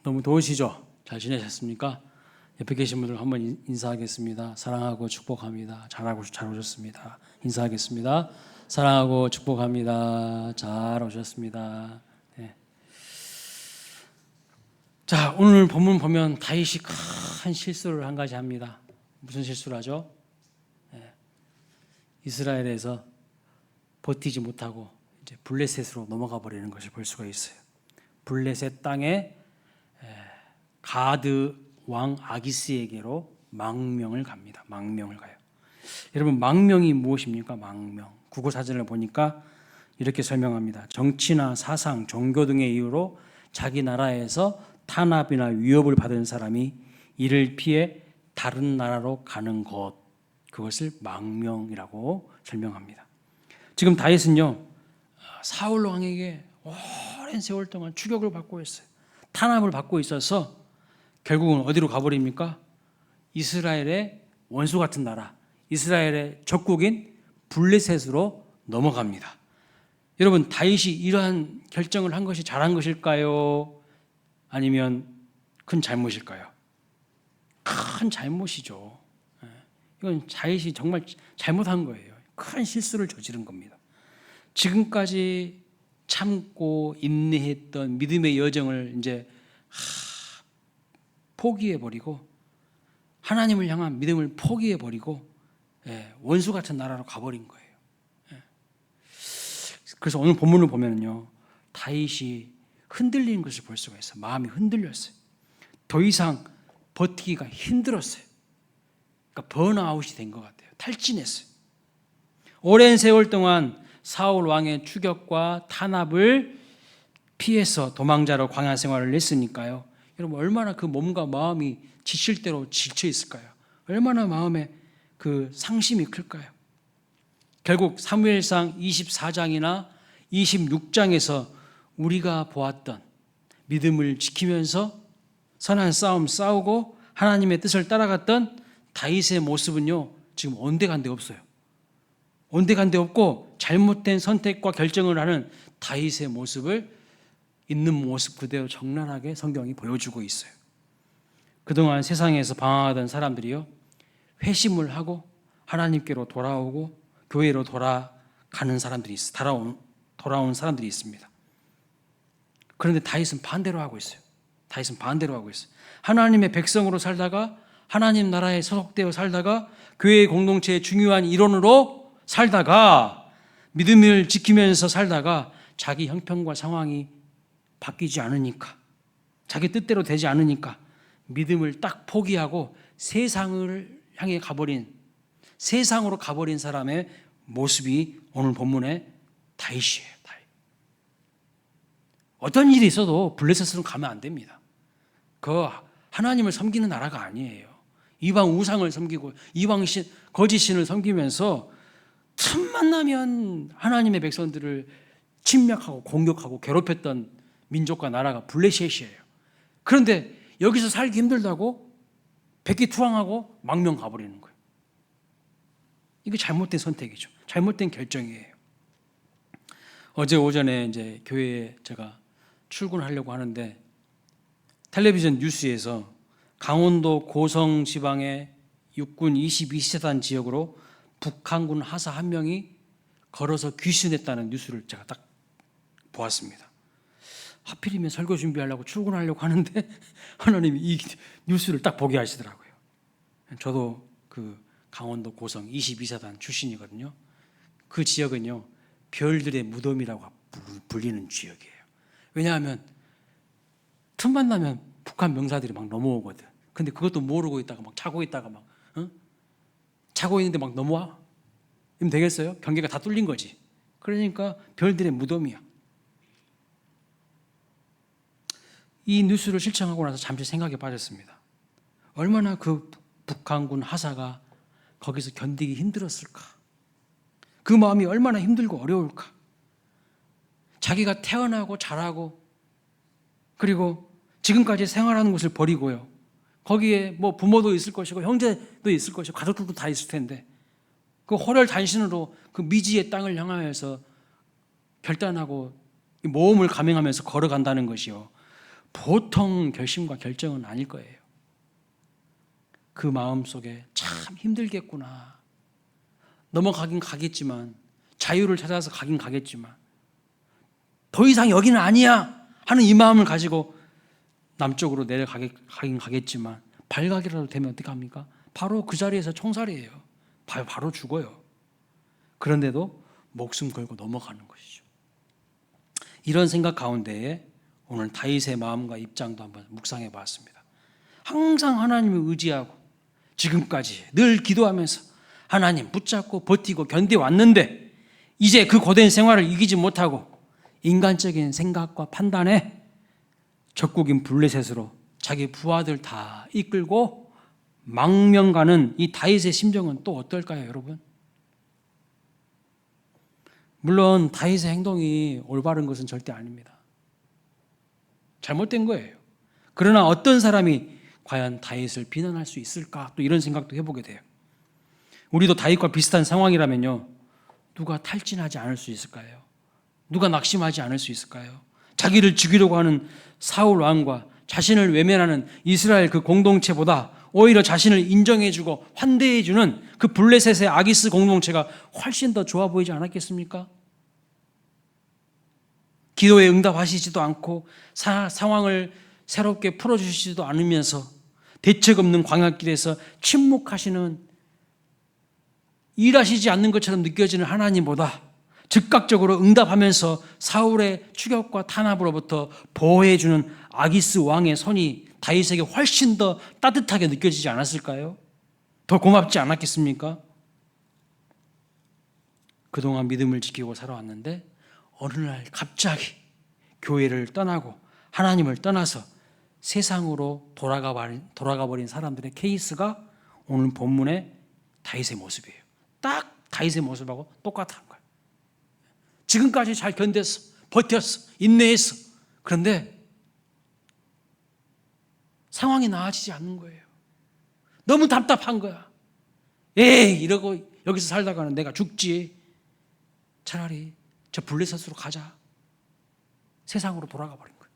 너무 더우시죠? 잘 지내셨습니까? 옆에 계신 분들 한번 인사하겠습니다. 사랑하고 축복합니다. 잘 오셨습니다. 인사하겠습니다. 사랑하고 축복합니다. 잘 오셨습니다. 네. 자, 오늘 본문 보면 다윗이 큰 실수를 한 가지 합니다. 무슨 실수를 하죠? 네. 이스라엘에서 버티지 못하고 이제 블레셋으로 넘어가 버리는 것을 볼 수가 있어요. 블레셋 땅에 가드 왕 아기스에게로 망명을 갑니다. 망명을 가요. 여러분, 망명이 무엇입니까? 망명. 국어사전을 보니까 이렇게 설명합니다. 정치나 사상, 종교 등의 이유로 자기 나라에서 탄압이나 위협을 받은 사람이 이를 피해 다른 나라로 가는 것, 그것을 망명이라고 설명합니다. 지금 다윗은요, 사울 왕에게 오랜 세월 동안 추격을 받고 있어요. 탄압을 받고 있어서 결국은 어디로 가버립니까? 이스라엘의 원수 같은 나라, 이스라엘의 적국인 블레셋으로 넘어갑니다. 여러분, 다윗이 이러한 결정을 한 것이 잘한 것일까요? 아니면 큰 잘못일까요? 큰 잘못이죠. 이건 다윗이 정말 잘못한 거예요. 큰 실수를 저지른 겁니다. 지금까지 참고 인내했던 믿음의 여정을 이제 포기해버리고, 하나님을 향한 믿음을 포기해버리고 원수 같은 나라로 가버린 거예요. 그래서 오늘 본문을 보면요, 다윗이 흔들리는 것을 볼 수가 있어요. 마음이 흔들렸어요. 더 이상 버티기가 힘들었어요. 그러니까 번아웃이 된 것 같아요. 탈진했어요. 오랜 세월 동안 사울 왕의 추격과 탄압을 피해서 도망자로 광야 생활을 했으니까요. 여러분, 얼마나 그 몸과 마음이 지칠 대로 지쳐 있을까요? 얼마나 마음에 그 상심이 클까요? 결국 사무엘상 24장이나 26장에서 우리가 보았던 믿음을 지키면서 선한 싸움 싸우고 하나님의 뜻을 따라갔던 다윗의 모습은요, 지금 온데간데 없어요. 온데간데 없고 잘못된 선택과 결정을 하는 다윗의 모습을 있는 모습 그대로 적나라하게 성경이 보여주고 있어요. 그동안 세상에서 방황하던 사람들이요, 회심을 하고 하나님께로 돌아오고 교회로 돌아가는 사람들이 있어요. 돌아온 사람들이 있습니다. 그런데 다윗은 반대로 하고 있어요. 다윗은 반대로 하고 있어요. 하나님의 백성으로 살다가, 하나님 나라에 소속되어 살다가, 교회 공동체의 중요한 일원으로 살다가, 믿음을 지키면서 살다가 자기 형편과 상황이 바뀌지 않으니까, 자기 뜻대로 되지 않으니까 믿음을 딱 포기하고 세상을 향해 가버린, 세상으로 가버린 사람의 모습이 오늘 본문의 다윗이에요. 다윗. 어떤 일이 있어도 블레셋으로 가면 안 됩니다. 그 하나님을 섬기는 나라가 아니에요. 이방 우상을 섬기고 이방 거짓신을 섬기면서 틈만 나면 하나님의 백성들을 침략하고 공격하고 괴롭혔던 민족과 나라가 블레셋이에요. 그런데 여기서 살기 힘들다고 백기투항하고 망명 가버리는 거예요. 이게 잘못된 선택이죠. 잘못된 결정이에요. 어제 오전에 이제 교회에 제가 출근하려고 하는데 텔레비전 뉴스에서 강원도 고성 지방의 육군 22세단 지역으로 북한군 하사 한 명이 걸어서 귀신했다는 뉴스를 제가 딱 보았습니다. 하필이면 설교 준비하려고 출근하려고 하는데 하나님이 이 뉴스를 딱 보게 하시더라고요. 저도 그 강원도 고성 22사단 출신이거든요. 그 지역은요, 별들의 무덤이라고 불리는 지역이에요. 왜냐하면 틈만 나면 북한 병사들이 막 넘어오거든. 근데 그것도 모르고 있다가 막 자고 있다가 막 자고 있는데 막 넘어와? 이러면 되겠어요? 경계가 다 뚫린 거지. 그러니까 별들의 무덤이야. 이 뉴스를 실청하고 나서 잠시 생각에 빠졌습니다. 얼마나 그 북한군 하사가 거기서 견디기 힘들었을까? 그 마음이 얼마나 힘들고 어려울까? 자기가 태어나고 자라고 그리고 지금까지 생활하는 곳을 버리고요. 거기에 뭐 부모도 있을 것이고 형제도 있을 것이고 가족들도 다 있을 텐데 그 호혈단신으로 그 미지의 땅을 향하여서 결단하고 모험을 감행하면서 걸어간다는 것이요. 보통 결심과 결정은 아닐 거예요. 그 마음 속에 참 힘들겠구나. 넘어가긴 가겠지만, 자유를 찾아서 가긴 가겠지만, 더 이상 여기는 아니야 하는 이 마음을 가지고 남쪽으로 내려가긴 가겠지만, 발각이라도 되면 어떻게 합니까? 바로 그 자리에서 총살이에요. 바로 죽어요. 그런데도 목숨 걸고 넘어가는 것이죠. 이런 생각 가운데에 오늘 다윗의 마음과 입장도 한번 묵상해 봤습니다. 항상 하나님을 의지하고 지금까지 늘 기도하면서 하나님 붙잡고 버티고 견뎌왔는데 이제 그 고된 생활을 이기지 못하고 인간적인 생각과 판단에 적국인 블레셋으로 자기 부하들 다 이끌고 망명가는 이 다윗의 심정은 또 어떨까요, 여러분? 물론 다윗의 행동이 올바른 것은 절대 아닙니다. 잘못된 거예요. 그러나 어떤 사람이 과연 다윗을 비난할 수 있을까? 또 이런 생각도 해보게 돼요. 우리도 다윗과 비슷한 상황이라면요, 누가 탈진하지 않을 수 있을까요? 누가 낙심하지 않을 수 있을까요? 자기를 죽이려고 하는 사울 왕과 자신을 외면하는 이스라엘 그 공동체보다 오히려 자신을 인정해주고 환대해주는 그 블레셋의 아기스 공동체가 훨씬 더 좋아 보이지 않았겠습니까? 기도에 응답하시지도 않고 상황을 새롭게 풀어주시지도 않으면서 대책 없는 광야길에서 침묵하시는, 일하시지 않는 것처럼 느껴지는 하나님보다 즉각적으로 응답하면서 사울의 추격과 탄압으로부터 보호해주는 아기스 왕의 손이 다윗에게 훨씬 더 따뜻하게 느껴지지 않았을까요? 더 고맙지 않았겠습니까? 그동안 믿음을 지키고 살아왔는데 어느 날 갑자기 교회를 떠나고 하나님을 떠나서 세상으로 돌아가 버린 사람들의 케이스가 오늘 본문의 다윗의 모습이에요. 딱 다윗의 모습하고 똑같은 거예요. 지금까지 잘 견뎠어, 버텼어, 인내했어. 그런데 상황이 나아지지 않는 거예요. 너무 답답한 거야. 에이, 이러고 여기서 살다가는 내가 죽지. 차라리 저 블레셋으로 가자. 세상으로 돌아가 버린 거예요.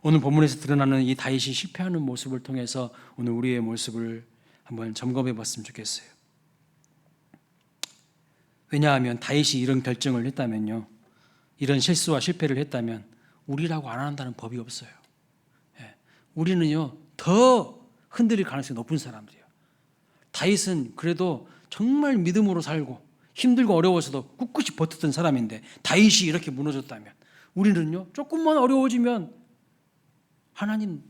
오늘 본문에서 드러나는 이 다윗이 실패하는 모습을 통해서 오늘 우리의 모습을 한번 점검해 봤으면 좋겠어요. 왜냐하면 다윗이 이런 결정을 했다면요, 이런 실수와 실패를 했다면 우리라고 안 한다는 법이 없어요. 우리는요 더 흔들릴 가능성이 높은 사람들이에요. 다윗은 그래도 정말 믿음으로 살고 힘들고 어려워서도 꿋꿋이 버텼던 사람인데 다윗이 이렇게 무너졌다면 우리는요 조금만 어려워지면 하나님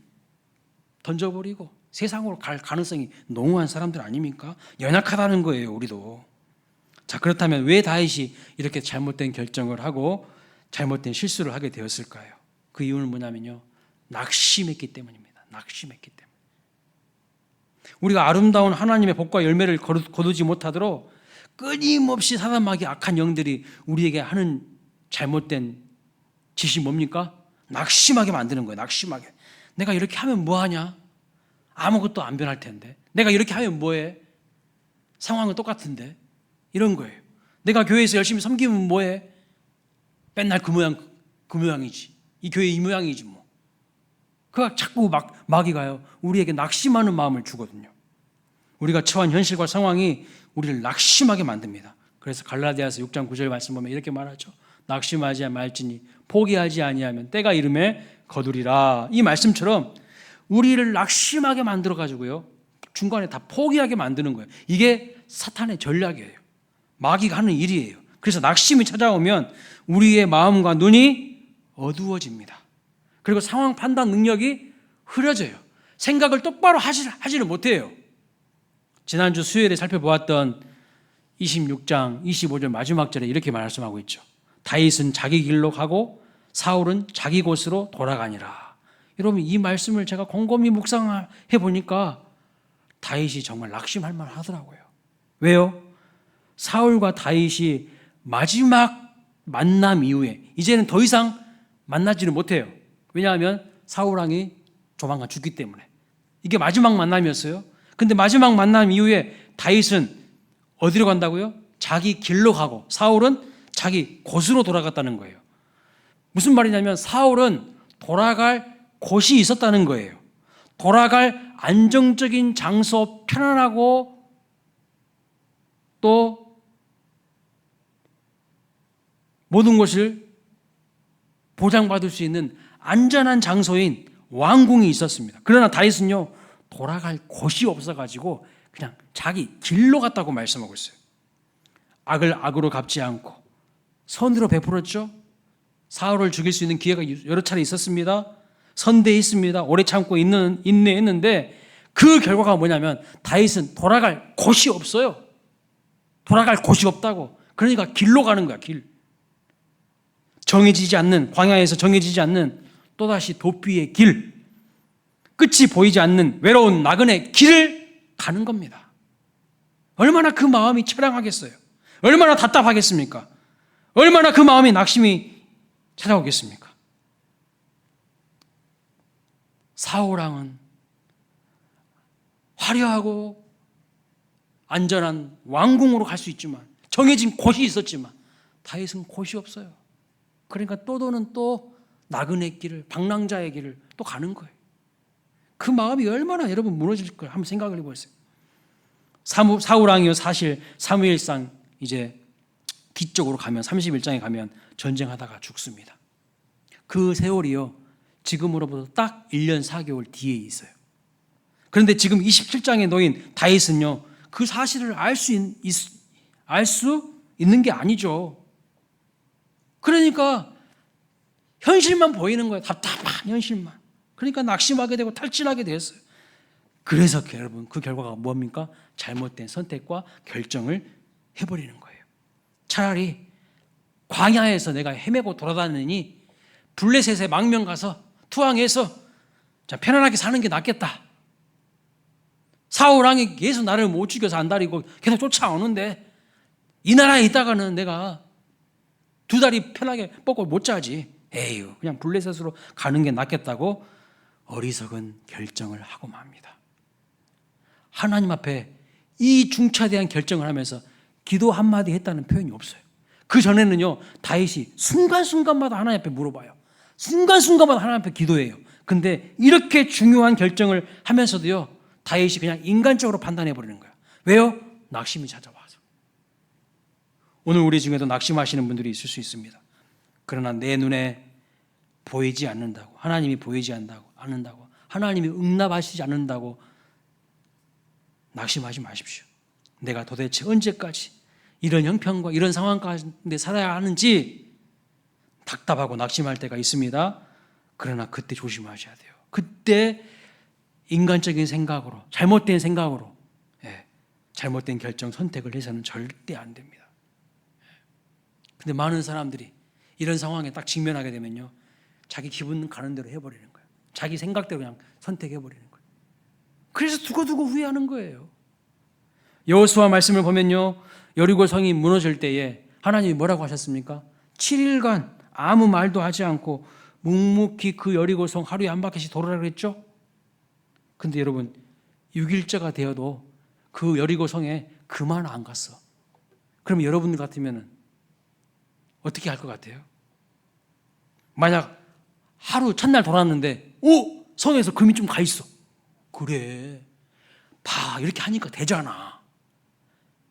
던져버리고 세상으로 갈 가능성이 농후한 사람들 아닙니까? 연약하다는 거예요, 우리도. 자, 그렇다면 왜 다윗이 이렇게 잘못된 결정을 하고 잘못된 실수를 하게 되었을까요? 그 이유는 뭐냐면요, 낙심했기 때문입니다. 낙심했기 때문에. 우리가 아름다운 하나님의 복과 열매를 거두지 못하도록 끊임없이 사단마귀 악한 영들이 우리에게 하는 잘못된 짓이 뭡니까? 낙심하게 만드는 거예요. 낙심하게. 내가 이렇게 하면 뭐하냐? 아무것도 안 변할 텐데. 내가 이렇게 하면 뭐해? 상황은 똑같은데. 이런 거예요. 내가 교회에서 열심히 섬기면 뭐해? 맨날 그 모양이지. 이 교회 이 모양이지 뭐. 그가 자꾸 마귀가요 우리에게 낙심하는 마음을 주거든요. 우리가 처한 현실과 상황이 우리를 낙심하게 만듭니다. 그래서 갈라디아서 6장 9절 말씀 보면 이렇게 말하죠. 낙심하지 말지니 포기하지 아니하면 때가 이름에 거두리라. 이 말씀처럼 우리를 낙심하게 만들어 가지고요 중간에 다 포기하게 만드는 거예요. 이게 사탄의 전략이에요. 마귀가 하는 일이에요. 그래서 낙심이 찾아오면 우리의 마음과 눈이 어두워집니다. 그리고 상황 판단 능력이 흐려져요. 생각을 똑바로 하지를 못해요. 지난주 수요일에 살펴보았던 26장 25절 마지막 절에 이렇게 말씀하고 있죠. 다윗은 자기 길로 가고 사울은 자기 곳으로 돌아가니라. 여러분, 이 말씀을 제가 곰곰이 묵상해 보니까 다윗이 정말 낙심할 만하더라고요. 왜요? 사울과 다윗이 마지막 만남 이후에 이제는 더 이상 만나지를 못해요. 왜냐하면 사울 왕이 조만간 죽기 때문에. 이게 마지막 만남이었어요. 근데 마지막 만남 이후에 다윗은 어디로 간다고요? 자기 길로 가고 사울은 자기 곳으로 돌아갔다는 거예요. 무슨 말이냐면 사울은 돌아갈 곳이 있었다는 거예요. 돌아갈 안정적인 장소, 편안하고 또 모든 것을 보장받을 수 있는 안전한 장소인 왕궁이 있었습니다. 그러나 다윗은요, 돌아갈 곳이 없어가지고 그냥 자기 길로 갔다고 말씀하고 있어요. 악을 악으로 갚지 않고 선으로 베풀었죠. 사울을 죽일 수 있는 기회가 여러 차례 있었습니다. 선대했습니다. 오래 참고 인내했는데 그 결과가 뭐냐면 다윗은 돌아갈 곳이 없어요. 돌아갈 곳이 없다고. 그러니까 길로 가는 거야, 길. 정해지지 않는, 광야에서 정해지지 않는 또다시 도피의 길, 끝이 보이지 않는 외로운 나그네 길을 가는 겁니다. 얼마나 그 마음이 처량하겠어요. 얼마나 답답하겠습니까? 얼마나 그 마음이 낙심이 찾아오겠습니까? 사울왕은 화려하고 안전한 왕궁으로 갈 수 있지만, 정해진 곳이 있었지만 다윗은 곳이 없어요. 그러니까 또 도는 또 나그네 길을, 방랑자의 길을 또 가는 거예요. 그 마음이 얼마나 여러분 무너질 걸 한번 생각을 해보세요. 사울왕이요, 사실 사무엘상 이제 뒤쪽으로 가면 31장에 가면 전쟁하다가 죽습니다. 그 세월이요, 지금으로부터 딱 1년 4개월 뒤에 있어요. 그런데 지금 27장에 놓인 다윗은요, 그 사실을 알 수 있는 게 아니죠. 그러니까 현실만 보이는 거예요. 답답한 현실만. 그러니까 낙심하게 되고 탈진하게 되었어요. 그래서 여러분, 그 결과가 뭡니까? 잘못된 선택과 결정을 해버리는 거예요. 차라리 광야에서 내가 헤매고 돌아다니니 블레셋에 망명 가서 투항해서 편안하게 사는 게 낫겠다. 사울왕이 계속 나를 못 죽여서 안달이고 계속 쫓아오는데 이 나라에 있다가는 내가 두 다리 편하게 뻗고 못 자지. 에휴, 그냥 블레셋으로 가는 게 낫겠다고 어리석은 결정을 하고 맙니다. 하나님 앞에 이 중차대한 결정을 하면서 기도 한마디 했다는 표현이 없어요. 그 전에는요, 다윗이 순간순간마다 하나님 앞에 물어봐요. 순간순간마다 하나님 앞에 기도해요. 근데 이렇게 중요한 결정을 하면서도요, 다윗이 그냥 인간적으로 판단해버리는 거예요. 왜요? 낙심이 찾아와서. 오늘 우리 중에도 낙심하시는 분들이 있을 수 있습니다. 그러나 내 눈에 보이지 않는다고, 하나님이 보이지 않는다고, 하나님이 응답하시지 않는다고 낙심하지 마십시오. 내가 도대체 언제까지 이런 형편과 이런 상황 가운데 살아야 하는지 답답하고 낙심할 때가 있습니다. 그러나 그때 조심하셔야 돼요. 그때 인간적인 생각으로, 잘못된 생각으로, 잘못된 결정, 선택을 해서는 절대 안 됩니다. 근데 많은 사람들이 이런 상황에 딱 직면하게 되면요, 자기 기분 가는 대로 해버리는 거예요. 자기 생각대로 그냥 선택해버리는 거예요. 그래서 두고두고 후회하는 거예요. 여호수아 말씀을 보면요, 여리고 성이 무너질 때에 하나님이 뭐라고 하셨습니까? 7일간 아무 말도 하지 않고 묵묵히 그 여리고 성 하루에 한 바퀴씩 돌으라 그랬죠? 근데 여러분, 6일째가 되어도 그 여리고 성에 그만 안 갔어. 그럼 여러분 같으면 어떻게 할 것 같아요? 만약 하루 첫날 돌았는데 성에서 금이 좀 가 있어. 그래, 봐, 이렇게 하니까 되잖아.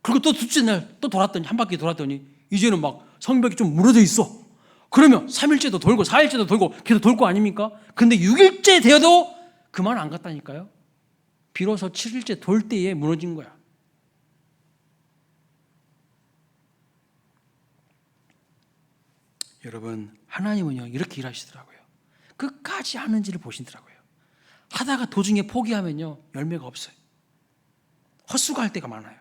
그리고 또 둘째 날 또 돌았더니, 한 바퀴 돌았더니 이제는 막 성벽이 좀 무너져 있어. 그러면 3일째도 돌고 4일째도 돌고 계속 돌 거 아닙니까? 근데 6일째 되어도 그만 안 갔다니까요. 비로소 7일째 돌 때에 무너진 거야. 여러분, 하나님은요, 이렇게 일하시더라고요. 끝까지 하는지를 보시더라고요. 하다가 도중에 포기하면요, 열매가 없어요. 헛수고할 때가 많아요.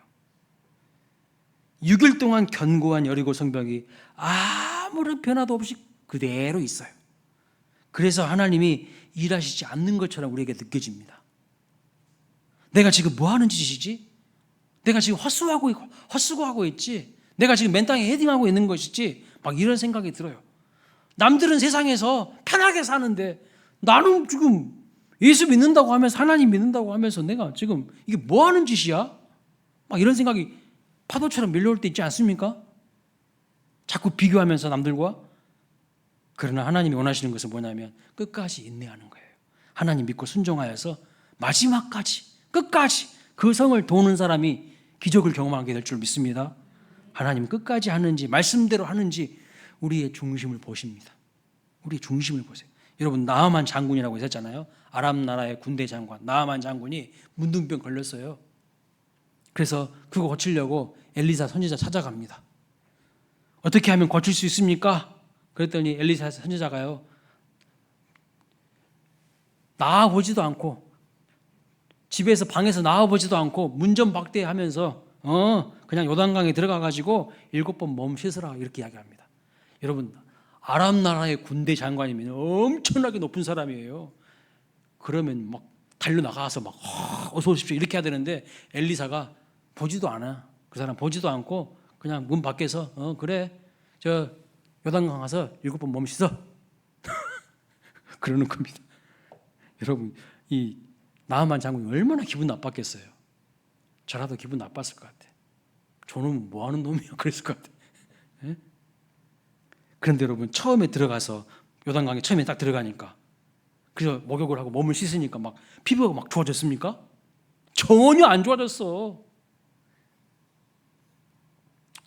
6일 동안 견고한 여리고 성벽이 아무런 변화도 없이 그대로 있어요. 그래서 하나님이 일하시지 않는 것처럼 우리에게 느껴집니다. 내가 지금 뭐 하는 짓이지? 내가 지금 헛수고하고 있지? 내가 지금 맨 땅에 헤딩하고 있는 것이지? 막 이런 생각이 들어요. 남들은 세상에서 편하게 사는데 나는 지금 예수 믿는다고 하면서, 하나님 믿는다고 하면서 내가 지금 이게 뭐 하는 짓이야? 막 이런 생각이 파도처럼 밀려올 때 있지 않습니까? 자꾸 비교하면서 남들과. 그러나 하나님이 원하시는 것은 뭐냐면 끝까지 인내하는 거예요. 하나님 믿고 순종하여서 마지막까지 끝까지 그 성을 도는 사람이 기적을 경험하게 될 줄 믿습니다. 하나님 끝까지 하는지 말씀대로 하는지 우리의 중심을 보십니다. 우리의 중심을 보세요. 여러분 나아만 장군이라고 했잖아요. 아람 나라의 군대 장관 나아만 장군이 문둥병 걸렸어요. 그래서 그거 고치려고 엘리사 선지자 찾아갑니다. 어떻게 하면 고칠 수 있습니까? 그랬더니 엘리사 선지자가요, 나와보지도 않고 집에서 방에서 나와보지도 않고 문전박대하면서 그냥 요단강에 들어가가지고 7번 몸 씻으라 이렇게 이야기합니다. 여러분 아람 나라의 군대 장관이면 엄청나게 높은 사람이에요. 그러면 막 달려나가서 막 어서 오십시오 이렇게 해야 되는데 엘리사가 보지도 않아. 그 사람 보지도 않고 그냥 문 밖에서 그래 저 요단강 가서 7번 몸 씻어 그러는 겁니다. 여러분 이 나아만 장군이 얼마나 기분 나빴겠어요. 저라도 기분 나빴을 것 같아. 저놈은 뭐하는 놈이야 그랬을 것 같아. 예? 그런데 여러분 처음에 들어가서 요단강에 처음에 딱 들어가니까 그래서 목욕을 하고 몸을 씻으니까 막 피부가 막 좋아졌습니까? 전혀 안 좋아졌어.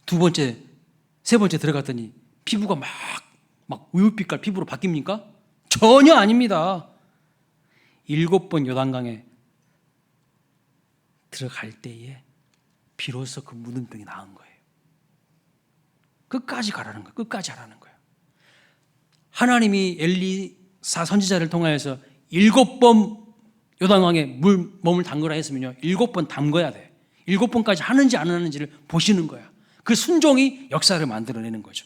두 번째, 세 번째 들어갔더니 피부가 막 우유빛깔 피부로 바뀝니까? 전혀 아닙니다. 7번 요단강에 들어갈 때에 비로소 그 문둥병이 나은 거예요. 끝까지 가라는 거예요. 끝까지 하라는 거예요. 하나님이 엘리사 선지자를 통하여서 7번 요단강에 몸을 담그라 했으면요 7번 담궈야 돼. 7번까지 하는지 안 하는지를 보시는 거야. 그 순종이 역사를 만들어내는 거죠.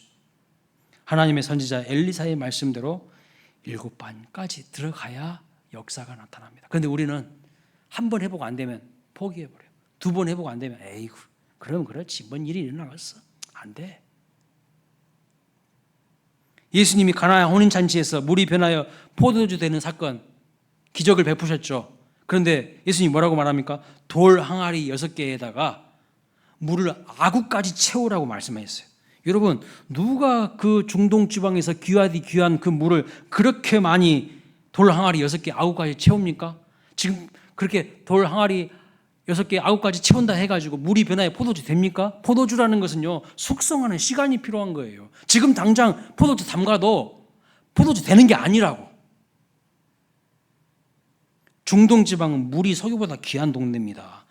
하나님의 선지자 엘리사의 말씀대로 7번까지 들어가야 역사가 나타납니다. 그런데 우리는 한 번 해보고 안 되면 포기해버려요. 2번 해보고 안 되면 에이구 그럼 그렇지 뭔 일이 일어나겠어. 안 돼. 예수님이 가나안 혼인잔치에서 물이 변하여 포도주 되는 사건 기적을 베푸셨죠. 그런데 예수님이 뭐라고 말합니까? 돌 항아리 6개에다가 물을 아구까지 채우라고 말씀하셨어요. 여러분 누가 그 중동 지방에서 귀하디 귀한 그 물을 그렇게 많이 돌 항아리 6개 아구까지 채웁니까? 지금 그렇게 돌 항아리 6개 아구까지 채운다 해가지고 물이 변화해 포도주 됩니까? 포도주라는 것은요 숙성하는 시간이 필요한 거예요. 지금 당장 포도주 담가도 포도주 되는 게 아니라고. 중동 지방은 물이 석유보다 귀한 동네입니다.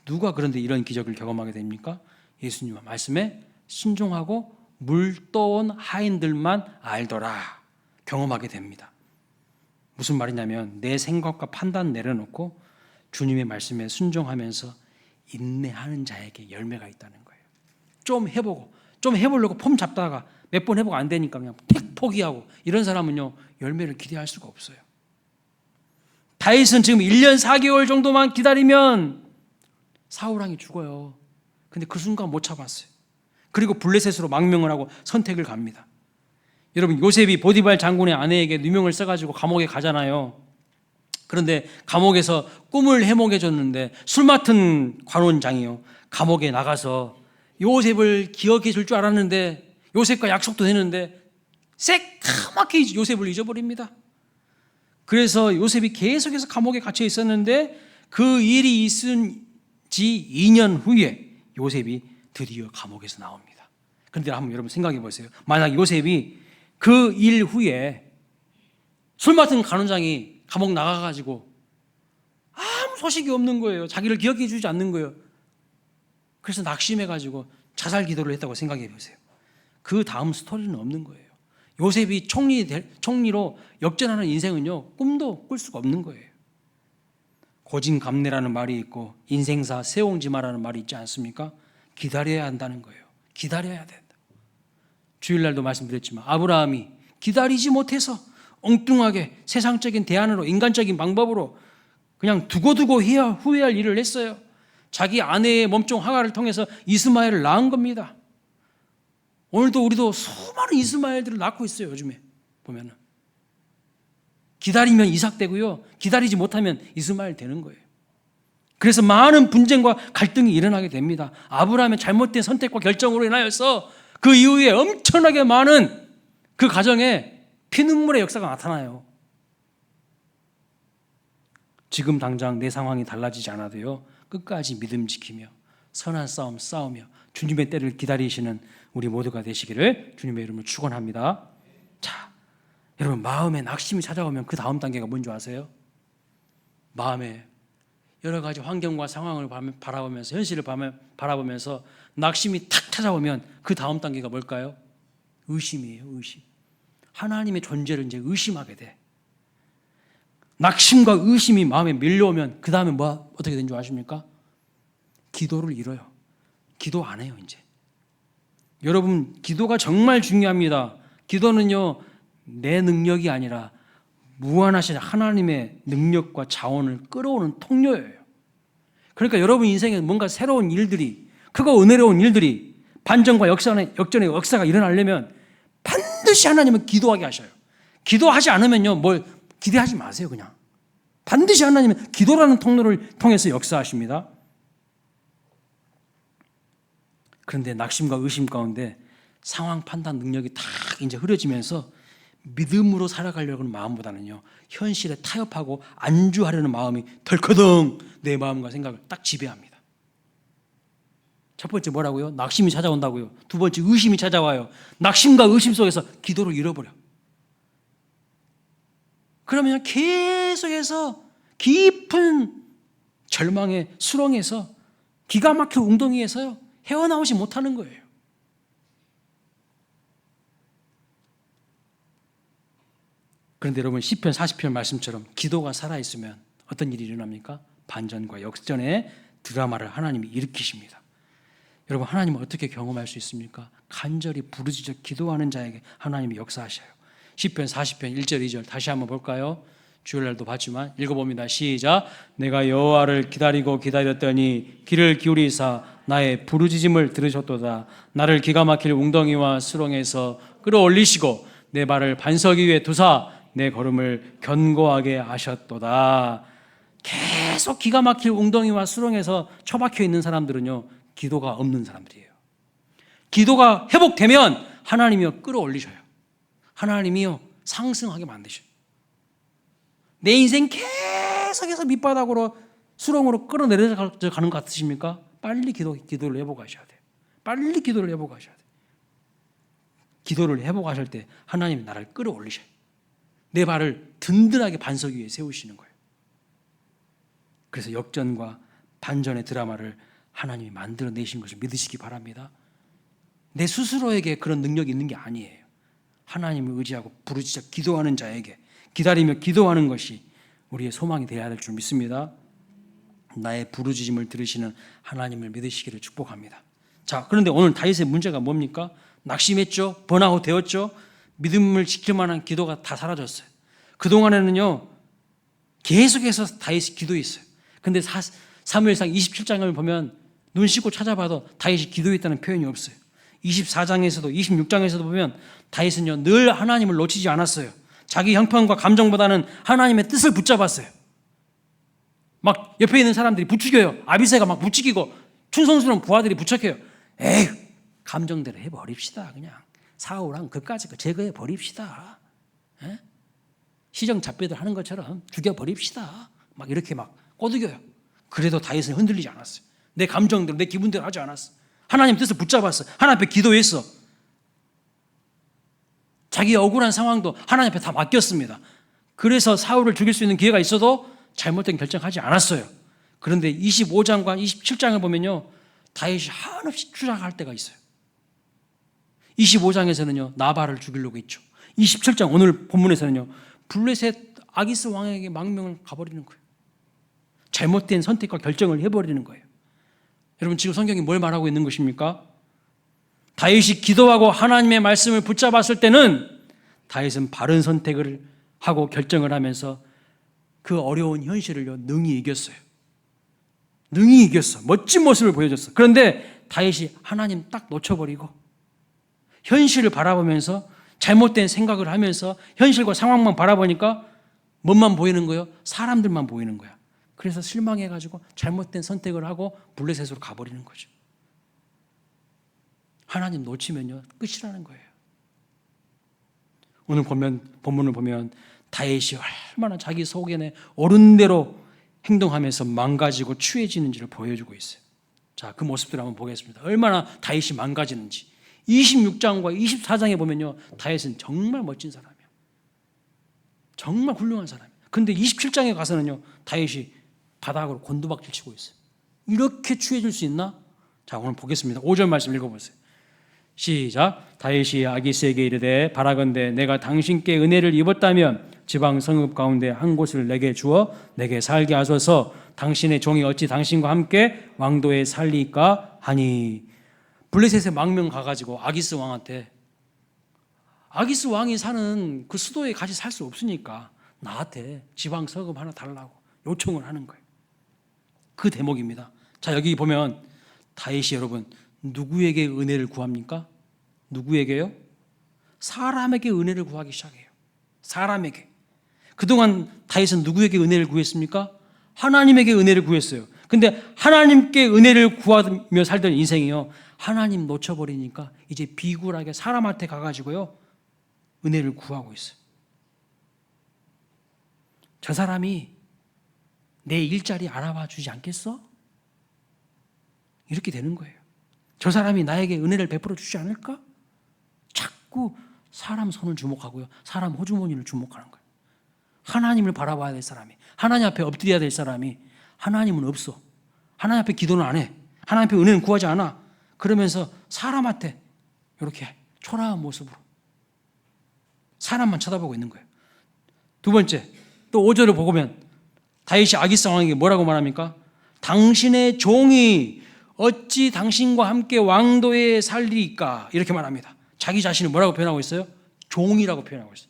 누가 그런데 이런 기적을 경험하게 됩니까? 예수님 말씀에 순종하고 물 떠온 하인들만 알더라 경험하게 됩니다. 무슨 말이냐면 내 생각과 판단 내려놓고 주님의 말씀에 순종하면서 인내하는 자에게 열매가 있다는 거예요. 좀 해보려고 폼 잡다가 몇 번 해보고 안 되니까 그냥 픽 포기하고 이런 사람은요 열매를 기대할 수가 없어요. 다윗은 지금 1년 4개월 정도만 기다리면 사울왕이 죽어요. 근데 그 순간 못 참았어요. 그리고 블레셋으로 망명을 하고 선택을 갑니다. 여러분 요셉이 보디발 장군의 아내에게 누명을 써가지고 감옥에 가잖아요. 그런데 감옥에서 꿈을 해몽해 줬는데 술 맡은 관원장이요 감옥에 나가서 요셉을 기억해 줄 줄 알았는데 요셉과 약속도 했는데 새까맣게 요셉을 잊어버립니다. 그래서 요셉이 계속해서 감옥에 갇혀 있었는데 그 일이 있은 지 2년 후에 요셉이 드디어 감옥에서 나옵니다. 그런데 한번 여러분 생각해 보세요. 만약 요셉이 그 일 후에 술 맡은 간원장이 감옥 나가가지고 아무 소식이 없는 거예요. 자기를 기억해 주지 않는 거예요. 그래서 낙심해가지고 자살 기도를 했다고 생각해 보세요. 그 다음 스토리는 없는 거예요. 요셉이 총리로 역전하는 인생은요 꿈도 꿀 수가 없는 거예요. 고진감래라는 말이 있고 인생사 세옹지마라는 말이 있지 않습니까? 기다려야 한다는 거예요. 기다려야 된다. 주일날도 말씀드렸지만 아브라함이 기다리지 못해서 엉뚱하게 세상적인 대안으로 인간적인 방법으로 그냥 두고두고 해야 후회할 일을 했어요. 자기 아내의 몸종 하가를 통해서 이스마엘을 낳은 겁니다. 오늘도 우리도 수많은 이스마엘들을 낳고 있어요. 요즘에 보면은 기다리면 이삭 되고요 기다리지 못하면 이스마엘 되는 거예요. 그래서 많은 분쟁과 갈등이 일어나게 됩니다. 아브라함의 잘못된 선택과 결정으로 인하여서 그 이후에 엄청나게 많은 그 가정에 피눈물의 역사가 나타나요. 지금 당장 내 상황이 달라지지 않아도요, 끝까지 믿음 지키며 선한 싸움 싸우며 주님의 때를 기다리시는 우리 모두가 되시기를 주님의 이름으로 축원합니다. 자, 여러분, 마음에 낙심이 찾아오면 그 다음 단계가 뭔지 아세요? 마음에 여러 가지 환경과 상황을 바라보면서, 현실을 바라보면서 낙심이 탁 찾아오면 그 다음 단계가 뭘까요? 의심이에요. 의심. 하나님의 존재를 이제 의심하게 돼. 낙심과 의심이 마음에 밀려오면 그 다음에 어떻게 되는 줄 아십니까? 기도를 잃어요. 기도 안 해요. 이제 여러분, 기도가 정말 중요합니다. 기도는요, 내 능력이 아니라 무한하신 하나님의 능력과 자원을 끌어오는 통로예요. 그러니까 여러분 인생에 뭔가 새로운 일들이, 크고 은혜로운 일들이, 반전과 역전의 역사가 일어나려면 반드시 하나님은 기도하게 하셔요. 기도하지 않으면요, 뭘 기대하지 마세요. 그냥 반드시 하나님은 기도라는 통로를 통해서 역사하십니다. 그런데 낙심과 의심 가운데 상황 판단 능력이 딱 이제 흐려지면서 믿음으로 살아가려는 고하 마음보다는요, 현실에 타협하고 안주하려는 마음이 덜커덩 내 마음과 생각을 딱 지배합니다. 첫 번째 뭐라고요? 낙심이 찾아온다고요. 두 번째 의심이 찾아와요. 낙심과 의심 속에서 기도를 잃어버려. 그러면 계속해서 깊은 절망의 수렁에서, 기가 막힌 웅덩이에서요, 헤어나오지 못하는 거예요. 그런데 여러분, 시편 40편 말씀처럼 기도가 살아있으면 어떤 일이 일어납니까? 반전과 역전의 드라마를 하나님이 일으키십니다. 여러분, 하나님은 어떻게 경험할 수 있습니까? 간절히 부르짖어 기도하는 자에게 하나님이 역사하셔요. 시편 40편 1절 2절 다시 한번 볼까요? 주일날도 봤지만 읽어봅니다. 시작. 내가 여호와를 기다리고 기다렸더니 귀를 기울이사 나의 부르짖음을 들으셨도다. 나를 기가 막힐 웅덩이와 수렁에서 끌어올리시고 내 발을 반석 위에 두사 내 걸음을 견고하게 하셨도다. 계속 기가 막힐 웅덩이와 수렁에서 처박혀 있는 사람들은요, 기도가 없는 사람들이에요. 기도가 회복되면 하나님이요, 끌어올리셔요. 하나님이요, 상승하게 만드셔요. 내 인생 계속해서 밑바닥으로, 수렁으로 끌어내려가는 것 같으십니까? 빨리 기도를 회복하셔야 돼요. 빨리 기도를 회복하셔야 돼요. 기도를 회복하실 때 하나님이 나를 끌어올리셔요. 내 발을 든든하게 반석 위에 세우시는 거예요. 그래서 역전과 반전의 드라마를 하나님이 만들어내신 것을 믿으시기 바랍니다. 내 스스로에게 그런 능력이 있는 게 아니에요. 하나님을 의지하고 부르짖어 기도하는 자에게, 기다리며 기도하는 것이 우리의 소망이 되어야 될 줄 믿습니다. 나의 부르짖음을 들으시는 하나님을 믿으시기를 축복합니다. 자, 그런데 오늘 다윗의 문제가 뭡니까? 낙심했죠. 번아웃 되었죠. 믿음을 지킬 만한 기도가 다 사라졌어요. 그동안에는요, 계속해서 다윗이 기도했어요. 근데 사무엘상 27장을 보면 눈 씻고 찾아봐도 다윗이 기도했다는 표현이 없어요. 24장에서도 26장에서도 보면 다윗은요, 늘 하나님을 놓치지 않았어요. 자기 형편과 감정보다는 하나님의 뜻을 붙잡았어요. 막 옆에 있는 사람들이 부추겨요. 아비새가 막 부추기고 충성스러운 부하들이 부척해요. 에이, 감정대로 해버립시다. 그냥 사울랑 그까지 제거해 버립시다. 에? 시정잡배들 하는 것처럼 죽여버립시다. 막 이렇게 막 꼬드겨요. 그래도 다윗은 흔들리지 않았어요. 내 감정대로, 내 기분대로 하지 않았어. 하나님 뜻을 붙잡았어. 하나님 앞에 기도했어. 자기의 억울한 상황도 하나님 앞에 다 맡겼습니다. 그래서 사울을 죽일 수 있는 기회가 있어도 잘못된 결정하지 않았어요. 그런데 25장과 27장을 보면요, 다윗이 한없이 추락할 때가 있어요. 25장에서는요, 나발을 죽이려고 했죠. 27장 오늘 본문에서는요, 블레셋 아기스 왕에게 망명을 가버리는 거예요. 잘못된 선택과 결정을 해버리는 거예요. 여러분, 지금 성경이 뭘 말하고 있는 것입니까? 다윗이 기도하고 하나님의 말씀을 붙잡았을 때는 다윗은 바른 선택을 하고 결정을 하면서 그 어려운 현실을요, 능히 이겼어요. 능히 이겼어. 멋진 모습을 보여줬어. 그런데 다윗이 하나님 딱 놓쳐버리고 현실을 바라보면서 잘못된 생각을 하면서 현실과 상황만 바라보니까 뭐만 보이는 거예요? 사람들만 보이는 거야. 그래서 실망해가지고 잘못된 선택을 하고 블레셋으로 가버리는 거죠. 하나님 놓치면요, 끝이라는 거예요. 오늘 본문을 보면 다윗이 얼마나 자기 속에 옳은 대로 행동하면서 망가지고 추해지는지를 보여주고 있어요. 자, 그 모습들 한번 보겠습니다. 얼마나 다윗이 망가지는지. 26장과 24장에 보면요, 다윗은 정말 멋진 사람이에요. 정말 훌륭한 사람이에요. 근데 27장에 가서는요, 다윗이 바닥으로 곤두박질 치고 있어요. 이렇게 취해질 수 있나? 자, 오늘 보겠습니다. 5절 말씀 읽어보세요. 시작. 다윗이 아기스에게 이르되 바라건대 내가 당신께 은혜를 입었다면 지방 성읍 가운데 한 곳을 내게 주어 내게 살게 하소서. 당신의 종이 어찌 당신과 함께 왕도에 살리까 하니. 블레셋에 망명 가가지고 아기스 왕한테, 아기스 왕이 사는 그 수도에 같이 살 수 없으니까 나한테 지방 성읍 하나 달라고 요청을 하는 거예요. 그 대목입니다. 자, 여기 보면 다윗이 여러분 누구에게 은혜를 구합니까? 누구에게요? 사람에게 은혜를 구하기 시작해요. 사람에게. 그동안 다윗은 누구에게 은혜를 구했습니까? 하나님에게 은혜를 구했어요. 근데 하나님께 은혜를 구하며 살던 인생이요, 하나님 놓쳐버리니까 이제 비굴하게 사람한테 가가지고요 은혜를 구하고 있어요. 저 사람이 내 일자리 알아봐 주지 않겠어? 이렇게 되는 거예요. 저 사람이 나에게 은혜를 베풀어 주지 않을까? 자꾸 사람 손을 주목하고요, 사람 호주머니를 주목하는 거예요. 하나님을 바라봐야 될 사람이, 하나님 앞에 엎드려야 될 사람이 하나님은 없어. 하나님 앞에 기도는 안 해. 하나님 앞에 은혜는 구하지 않아. 그러면서 사람한테 이렇게 초라한 모습으로 사람만 쳐다보고 있는 거예요. 두 번째, 또 5절을 보면 다윗이 아기스 왕에게 뭐라고 말합니까? 당신의 종이 어찌 당신과 함께 왕도에 살리까? 이렇게 말합니다. 자기 자신을 뭐라고 표현하고 있어요? 종이라고 표현하고 있어요.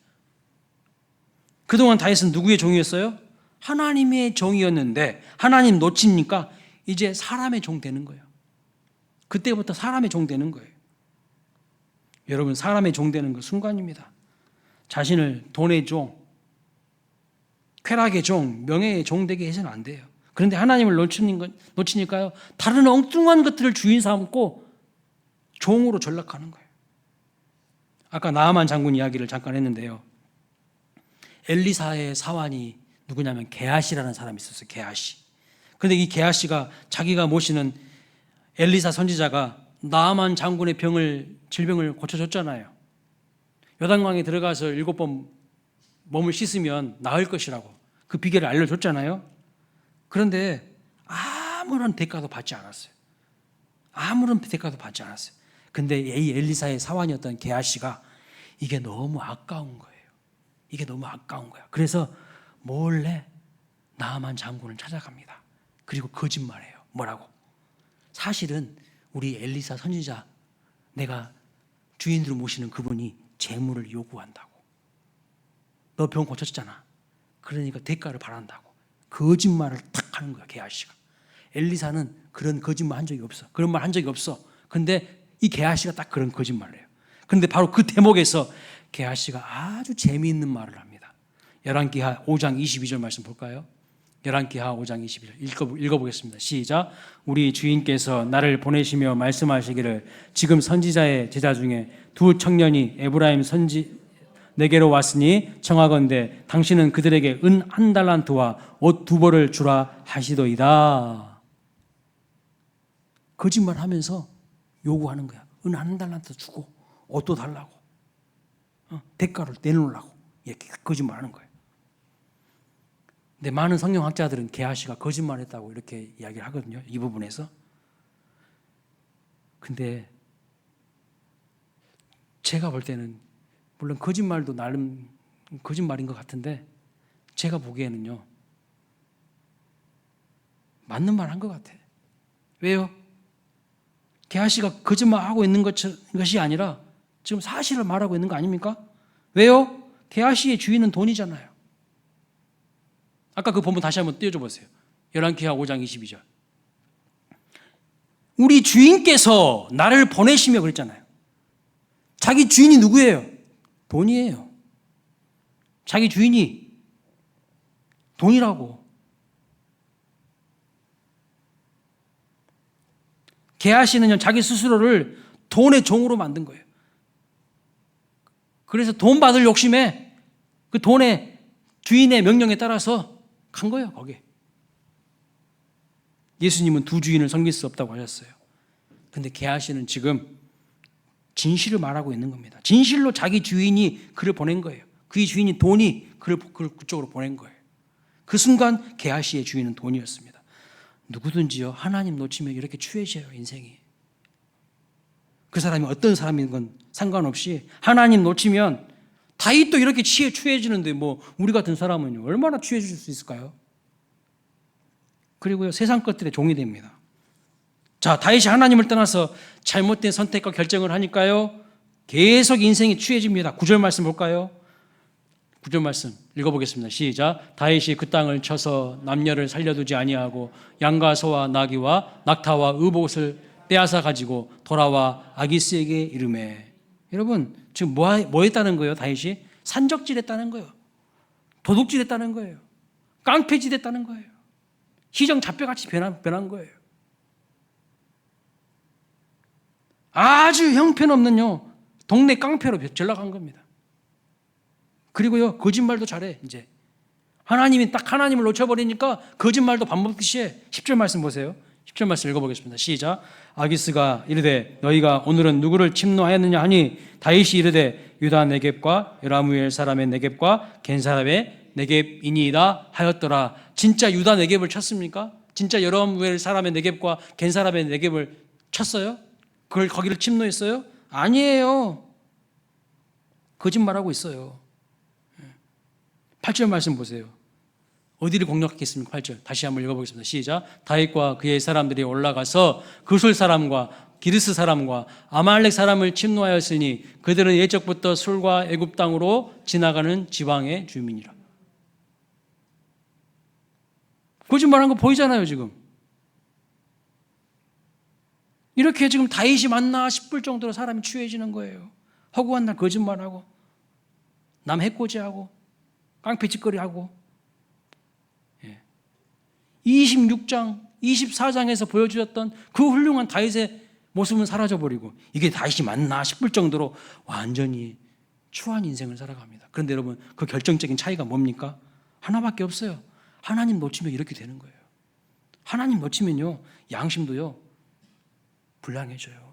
그동안 다윗은 누구의 종이었어요? 하나님의 종이었는데 하나님 놓치니까 이제 사람의 종 되는 거예요. 그때부터 사람의 종 되는 거예요. 여러분, 사람의 종 되는 그 순간입니다. 자신을 돈의 종, 쾌락의 종, 명예의 종 되게 해서는 안 돼요. 그런데 하나님을 놓치니까요, 다른 엉뚱한 것들을 주인 삼고 종으로 전락하는 거예요. 아까 나아만 장군 이야기를 잠깐 했는데요, 엘리사의 사환이 누구냐면 게하시라는 사람이 있었어요. 게하시. 그런데 이 게하시가 자기가 모시는 엘리사 선지자가 나아만 장군의 질병을 고쳐줬잖아요. 요단강에 들어가서 7번 몸을 씻으면 나을 것이라고 그 비결을 알려줬잖아요. 그런데 아무런 대가도 받지 않았어요. 아무런 대가도 받지 않았어요. 근데 이 엘리사의 사환이었던 게하시가 이게 너무 아까운 거예요. 이게 너무 아까운 거야. 그래서 몰래 나아만 장군을 찾아갑니다. 그리고 거짓말해요. 뭐라고? 사실은 우리 엘리사 선지자, 내가 주인으로 모시는 그분이 재물을 요구한다고. 너 병 고쳤잖아. 그러니까 대가를 바란다고. 거짓말을 탁 하는 거야, 게하시가. 엘리사는 그런 거짓말 한 적이 없어. 그런 말 한 적이 없어. 근데 이 게하시가 딱 그런 거짓말을 해요. 근데 바로 그 대목에서 게하시가 아주 재미있는 말을 합니다. 열왕기하 5장 22절 말씀 볼까요? 열왕기하 5장 22절 읽어보겠습니다. 시작. 우리 주인께서 나를 보내시며 말씀하시기를 지금 선지자의 제자 중에 두 청년이 에브라임 내게로 왔으니 청하건대 당신은 그들에게 은 1달란트와 옷 2벌을 주라 하시도이다. 거짓말하면서 요구하는 거야. 은 1달란트 주고 옷도 달라고, 대가를 내놓으려고 이렇게 거짓말하는 거예요. 근데 많은 성경학자들은 게하시가 거짓말했다고 이렇게 이야기를 하거든요, 이 부분에서. 근데 제가 볼 때는 물론 거짓말도 나름 거짓말인 것 같은데 제가 보기에는요, 맞는 말 한 것 같아요. 왜요? 게하시가 거짓말하고 있는 것이 아니라 지금 사실을 말하고 있는 거 아닙니까? 왜요? 게하시의 주인은 돈이잖아요. 아까 그 본문 다시 한번 띄워줘 보세요. 열왕기하 5장 22절. 우리 주인께서 나를 보내시며 그랬잖아요. 자기 주인이 누구예요? 돈이에요. 자기 주인이 돈이라고. 게하시는요, 자기 스스로를 돈의 종으로 만든 거예요. 그래서 돈 받을 욕심에 그 돈의 주인의 명령에 따라서 간 거예요, 거기에. 예수님은 두 주인을 섬길 수 없다고 하셨어요. 근데 게하시는 지금 진실을 말하고 있는 겁니다. 진실로 자기 주인이 그를 보낸 거예요. 그의 주인이 돈이 그를 그쪽으로 보낸 거예요. 그 순간 게하시의 주인은 돈이었습니다. 누구든지요, 하나님 놓치면 이렇게 추해져요, 인생이. 그 사람이 어떤 사람인 건 상관없이 하나님 놓치면 다윗도 이렇게 추해지는데 뭐 우리 같은 사람은 얼마나 추해질 수 있을까요? 그리고요, 세상 것들의 종이 됩니다. 자, 다윗이 하나님을 떠나서 잘못된 선택과 결정을 하니까요, 계속 인생이 추해집니다. 9절 말씀 볼까요? 9절 말씀 읽어보겠습니다. 시작. 다윗이 그 땅을 쳐서 남녀를 살려두지 아니하고 양과 소와 나귀와 낙타와 의복을 빼앗아 가지고 돌아와 아기스에게 이르매. 여러분, 지금 뭐 했다는 거예요? 다윗이 산적질했다는 거예요. 도둑질했다는 거예요. 깡패짓했다는 거예요. 시정 잡혀같이 변한 거예요. 아주 형편없는요, 동네 깡패로 전락한 겁니다. 그리고요, 거짓말도 잘해. 이제 하나님이 딱 하나님을 놓쳐버리니까 거짓말도 밥 먹듯이 해. 10절 말씀 보세요. 10절 말씀 읽어보겠습니다. 시작. 아기스가 이르되 너희가 오늘은 누구를 침노하였느냐 하니 다윗이 이르되 유다 네겝과 여라무엘 사람의 네겝과 겐 사람의 네겝이니이다 하였더라. 진짜 유다 네겝을 쳤습니까? 진짜 여라무엘 사람의 네겝과 겐 사람의 네겝을 쳤어요? 그걸 거기를 침노했어요? 아니에요. 거짓말하고 있어요. 8절 말씀 보세요. 어디를 공략했습니까? 8절 다시 한번 읽어보겠습니다. 시작. 다윗과 그의 사람들이 올라가서 그술 사람과 기르스 사람과 아말렉 사람을 침노하였으니 그들은 예적부터 술과 애굽 땅으로 지나가는 지방의 주민이라. 거짓말한 거 보이잖아요, 지금. 이렇게 지금 다윗이 맞나 싶을 정도로 사람이 추해지는 거예요. 허구한 날 거짓말하고 남 해코지하고 깡패짓거리하고. 26장, 24장에서 보여주셨던 그 훌륭한 다윗의 모습은 사라져버리고 이게 다윗이 맞나 싶을 정도로 완전히 추한 인생을 살아갑니다. 그런데 여러분, 그 결정적인 차이가 뭡니까? 하나밖에 없어요. 하나님 놓치면 이렇게 되는 거예요. 하나님 놓치면요, 양심도요 불량해져요.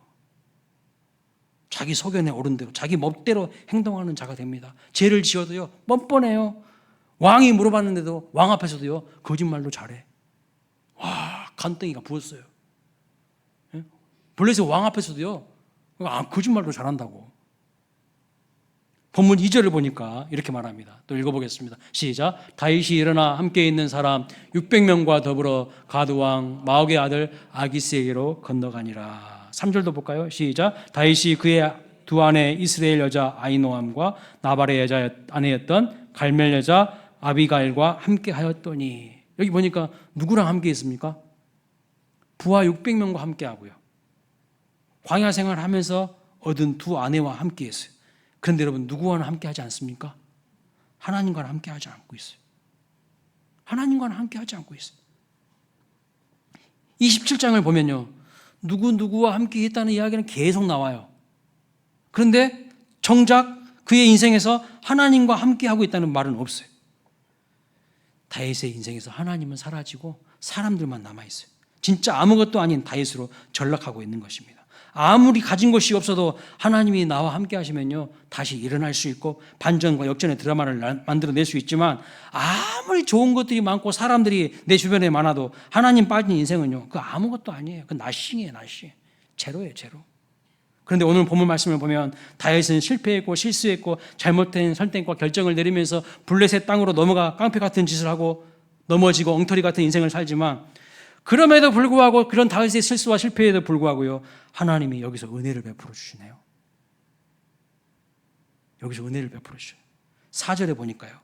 자기 소견에 오른 대로, 자기 멋대로 행동하는 자가 됩니다. 죄를 지어도요 뻔뻔해요. 왕이 물어봤는데도 왕 앞에서도요 거짓말도 잘해. 와, 간땡이가 부었어요. 블레셋 왕 앞에서도요 거짓말도 잘한다고. 본문 2절을 보니까 이렇게 말합니다. 또 읽어보겠습니다. 시작. 다윗이 일어나 함께 있는 사람 600명과 더불어 가드왕 마옥의 아들 아기스에게로 건너가니라. 3절도 볼까요? 시작. 다윗이 그의 두 아내 이스라엘 여자 아히노암과 나발의 여자 아내였던 갈멜 여자 아비가일과 함께 하였더니. 여기 보니까 누구랑 함께 있습니까? 부하 600명과 함께 하고요. 광야 생활을 하면서 얻은 두 아내와 함께 했어요. 그런데 여러분, 누구와는 함께 하지 않습니까? 하나님과는 함께 하지 않고 있어요. 하나님과는 함께 하지 않고 있어요. 27장을 보면요, 누구와 함께 했다는 이야기는 계속 나와요. 그런데 정작 그의 인생에서 하나님과 함께 하고 있다는 말은 없어요. 다윗의 인생에서 하나님은 사라지고 사람들만 남아있어요. 진짜 아무것도 아닌 다윗으로 전락하고 있는 것입니다. 아무리 가진 것이 없어도 하나님이 나와 함께 하시면요 다시 일어날 수 있고 반전과 역전의 드라마를 만들어낼 수 있지만, 아무리 좋은 것들이 많고 사람들이 내 주변에 많아도 하나님 빠진 인생은요 그 아무것도 아니에요. 그 나싱이에요. 나싱. 제로예요. 제로. 그런데 오늘 본문 말씀을 보면 다윗은 실패했고 실수했고 잘못된 선택과 결정을 내리면서 블레셋 땅으로 넘어가 깡패 같은 짓을 하고 넘어지고 엉터리 같은 인생을 살지만, 그럼에도 불구하고 그런 다윗의 실수와 실패에도 불구하고요 하나님이 여기서 은혜를 베풀어 주시네요. 여기서 은혜를 베풀어 주셔요. 4절에 보니까요,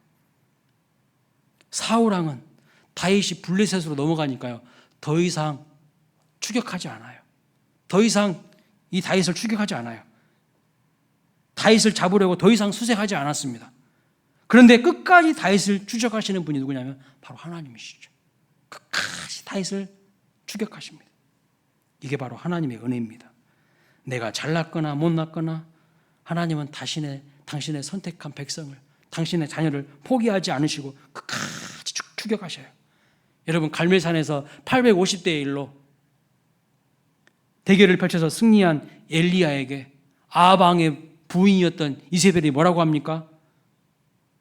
사울왕은 다윗이 블레셋으로 넘어가니까요 더 이상 추격하지 않아요. 더 이상 이 다윗을 추격하지 않아요. 다윗을 잡으려고 더 이상 수색하지 않았습니다. 그런데 끝까지 다윗을 추적하시는 분이 누구냐면 바로 하나님이시죠. 끝까지 다윗을 추격하십니다. 이게 바로 하나님의 은혜입니다. 내가 잘났거나 못났거나 하나님은 당신의 선택한 백성을, 당신의 자녀를 포기하지 않으시고 끝까지 추격하셔요. 여러분, 갈멜산에서 850대 1로 대결을 펼쳐서 승리한 엘리야에게 아방의 부인이었던 이세벨이 뭐라고 합니까?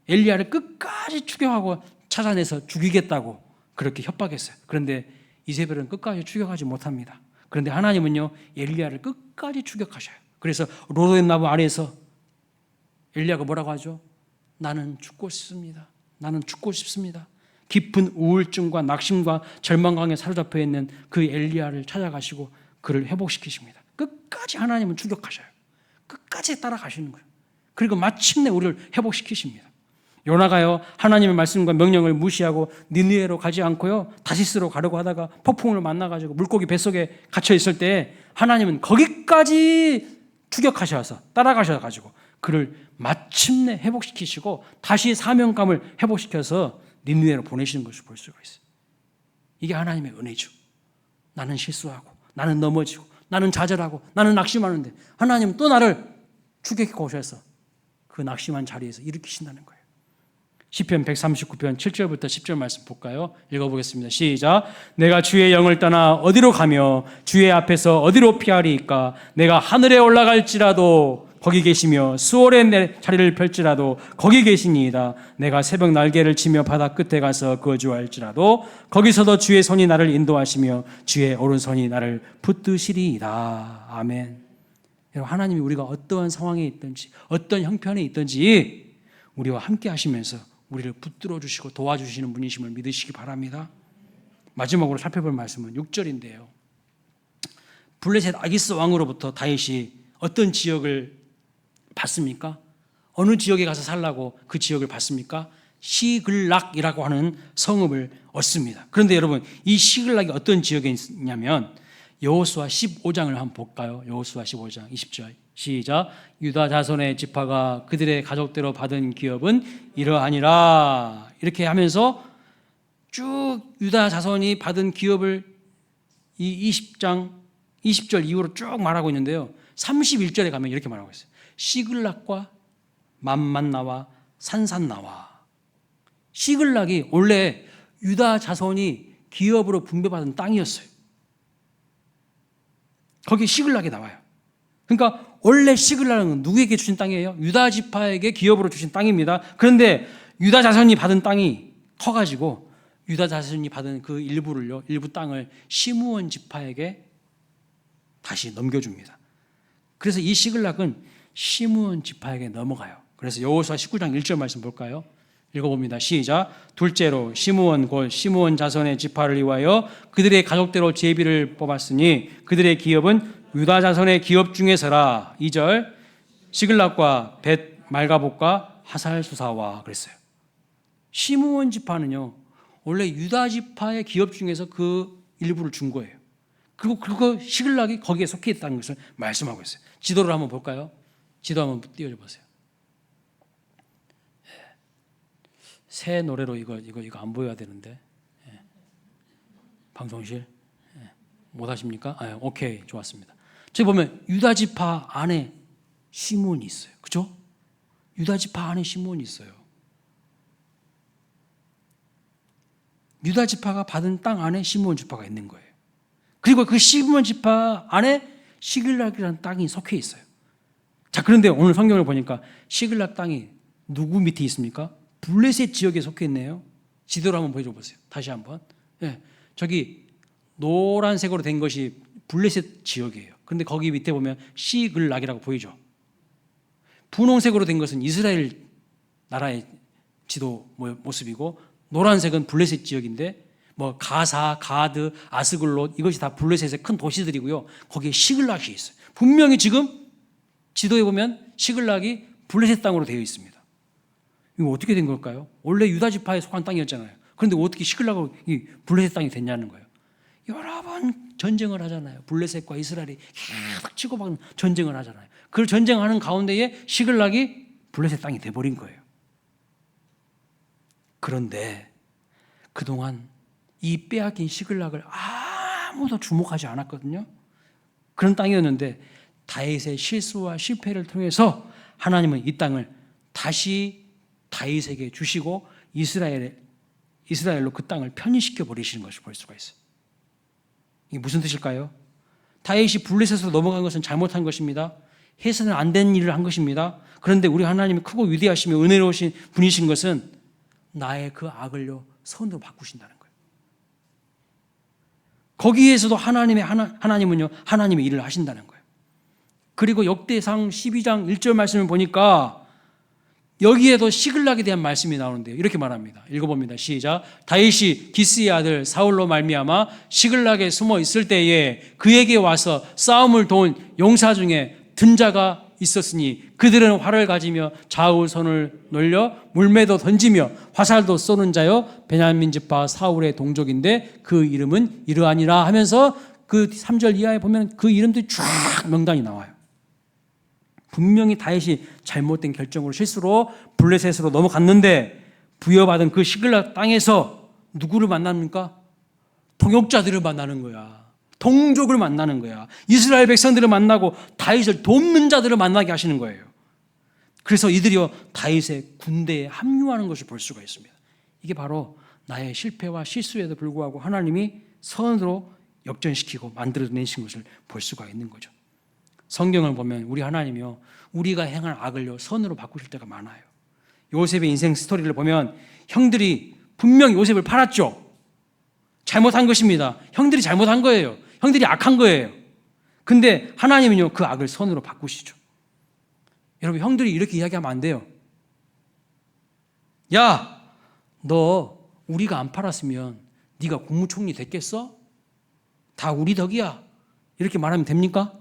엘리야를 끝까지 추격하고 찾아내서 죽이겠다고 그렇게 협박했어요. 그런데 이세벨은 끝까지 추격하지 못합니다. 그런데 하나님은요, 엘리야를 끝까지 추격하셔요. 그래서 로도의 나무 아래에서 엘리야가 뭐라고 하죠? 나는 죽고 싶습니다. 나는 죽고 싶습니다. 깊은 우울증과 낙심과 절망감에 사로잡혀 있는 그 엘리야를 찾아가시고 그를 회복시키십니다. 끝까지 하나님은 추격하셔요. 끝까지 따라가시는 거예요. 그리고 마침내 우리를 회복시키십니다. 요나가요, 하나님의 말씀과 명령을 무시하고 니느웨로 가지 않고요, 다시스로 가려고 하다가 폭풍을 만나가지고 물고기 뱃속에 갇혀 있을 때 하나님은 거기까지 추격하셔서 따라가셔가지고 그를 마침내 회복시키시고 다시 사명감을 회복시켜서 니느웨로 보내시는 것을 볼 수가 있어요. 이게 하나님의 은혜죠. 나는 실수하고, 나는 넘어지고, 나는 좌절하고, 나는 낙심하는데 하나님은 또 나를 추격해 오셔서 그 낙심한 자리에서 일으키신다는 거예요. 시편 139편 7절부터 10절 말씀 볼까요? 읽어보겠습니다. 시작. 내가 주의 영을 떠나 어디로 가며 주의 앞에서 어디로 피하리이까? 내가 하늘에 올라갈지라도 거기 계시며 수월의 내 자리를 펼지라도 거기 계시니이다. 내가 새벽 날개를 치며 바다 끝에 가서 거주할지라도 거기서도 주의 손이 나를 인도하시며 주의 오른손이 나를 붙드시리이다. 아멘. 여러분, 하나님이 우리가 어떠한 상황에 있든지 어떤 형편에 있든지 우리와 함께 하시면서 우리를 붙들어 주시고 도와주시는 분이심을 믿으시기 바랍니다. 마지막으로 살펴볼 말씀은 6절인데요. 블레셋 아기스 왕으로부터 다윗이 어떤 지역을 받습니까? 어느 지역에 가서 살라고 그 지역을 받습니까? 시글락이라고 하는 성읍을 얻습니다. 그런데 여러분, 이 시글락이 어떤 지역에 있냐면 여호수아 15장을 한번 볼까요? 여호수아 15장 20절 시작. 유다 자손의 지파가 그들의 가족대로 받은 기업은 이러하니라. 이렇게 하면서 쭉 유다 자손이 받은 기업을 이 20절 이후로 쭉 말하고 있는데요. 31절에 가면 이렇게 말하고 있어요. 시글락과 맘만나와 산산나와. 시글락이 원래 유다 자손이 기업으로 분배받은 땅이었어요. 거기 시글락이 나와요. 그러니까 원래 시글락은 누구에게 주신 땅이에요? 유다 지파에게 기업으로 주신 땅입니다. 그런데 유다 자손이 받은 땅이 커가지고 유다 자손이 받은 그 일부 땅을 시므온 지파에게 다시 넘겨줍니다. 그래서 이 시글락은 시므온 지파에게 넘어가요. 그래서 여호수아 19장 1절 말씀 볼까요? 읽어봅니다. 시작. 둘째로 시므온 곧 시므온 자손의 지파를 위하여 그들의 가족대로 제비를 뽑았으니 그들의 기업은 유다 자손의 기업 중에서라. 2절 시글락과 벳 말가복과 하살수사와 그랬어요. 시므온 지파는요, 원래 유다 지파의 기업 중에서 그 일부를 준 거예요. 그리고 그 시글락이 거기에 속해 있다는 것을 말씀하고 있어요. 지도를 한번 볼까요? 지도 한번 띄워보세요. 새 노래로 이거 안 보여야 되는데. 방송실 못 하십니까? 오케이, 좋았습니다. 저기 보면 유다 지파 안에 시므온이 있어요. 그죠? 유다 지파 안에 시므온이 있어요. 유다 지파가 받은 땅 안에 시므온 지파가 있는 거예요. 그리고 그 시므온 지파 안에 시글락이라는 땅이 속해 있어요. 자, 그런데 오늘 성경을 보니까 시글락 땅이 누구 밑에 있습니까? 블레셋 지역에 속해 있네요. 지도를 한번 보여줘 보세요. 다시 한번. 저기 노란색으로 된 것이 블레셋 지역이에요. 그런데 거기 밑에 보면 시글락이라고 보이죠. 분홍색으로 된 것은 이스라엘 나라의 지도 모습이고 노란색은 블레셋 지역인데 뭐 가사, 가드, 아스글롯 이것이 다 블레셋의 큰 도시들이고요. 거기에 시글락이 있어요. 분명히 지금 지도에 보면 시글락이 블레셋 땅으로 되어 있습니다. 이거 어떻게 된 걸까요? 원래 유다 지파에 속한 땅이었잖아요. 그런데 어떻게 시글락으로 이 블레셋 땅이 됐냐는 거예요. 여러 번 전쟁을 하잖아요. 블레셋과 이스라엘이 계속 치고받는 전쟁을 하잖아요. 그 전쟁하는 가운데에 시글락이 블레셋 땅이 돼버린 거예요. 그런데 그동안 이 빼앗긴 시글락을 아무도 주목하지 않았거든요. 그런 땅이었는데 다윗의 실수와 실패를 통해서 하나님은 이 땅을 다시 다윗에게 주시고 이스라엘로 그 땅을 편입시켜 버리시는 것을 볼 수가 있어요. 이게 무슨 뜻일까요? 다윗이 블레셋으로 넘어간 것은 잘못한 것입니다. 해서는 안 된 일을 한 것입니다. 그런데 우리 하나님이 크고 위대하시며 은혜로우신 분이신 것은 나의 그 악을요 선으로 바꾸신다는 거예요. 거기에서도 하나님은요 하나님의 일을 하신다는 거예요. 그리고 역대상 12장 1절 말씀을 보니까 여기에도 시글락에 대한 말씀이 나오는데요. 이렇게 말합니다. 읽어봅니다. 시작. 다윗이 기스의 아들 사울로 말미암아 시글락에 숨어 있을 때에 그에게 와서 싸움을 도운 용사 중에 든 자가 있었으니 그들은 활을 가지며 좌우 손을 놀려 물매도 던지며 화살도 쏘는 자요 베냐민 지파 사울의 동족인데 그 이름은 이러하니라 하면서 그 3절 이하에 보면 그 이름들이 쫙 명단이 나와요. 분명히 다윗이 잘못된 결정으로 실수로 블레셋으로 넘어갔는데 부여받은 그 시글락 땅에서 누구를 만납니까? 동역자들을 만나는 거야. 동족을 만나는 거야. 이스라엘 백성들을 만나고 다윗을 돕는 자들을 만나게 하시는 거예요. 그래서 이들이요 다윗의 군대에 합류하는 것을 볼 수가 있습니다. 이게 바로 나의 실패와 실수에도 불구하고 하나님이 선으로 역전시키고 만들어내신 것을 볼 수가 있는 거죠. 성경을 보면 우리 하나님이요 우리가 행할 악을요 선으로 바꾸실 때가 많아요. 요셉의 인생 스토리를 보면 형들이 분명 요셉을 팔았죠. 잘못한 것입니다. 형들이 잘못한 거예요. 형들이 악한 거예요. 근데 하나님은요 그 악을 선으로 바꾸시죠. 여러분 형들이 이렇게 이야기하면 안 돼요. 야, 너 우리가 안 팔았으면 네가 국무총리 됐겠어? 다 우리 덕이야. 이렇게 말하면 됩니까?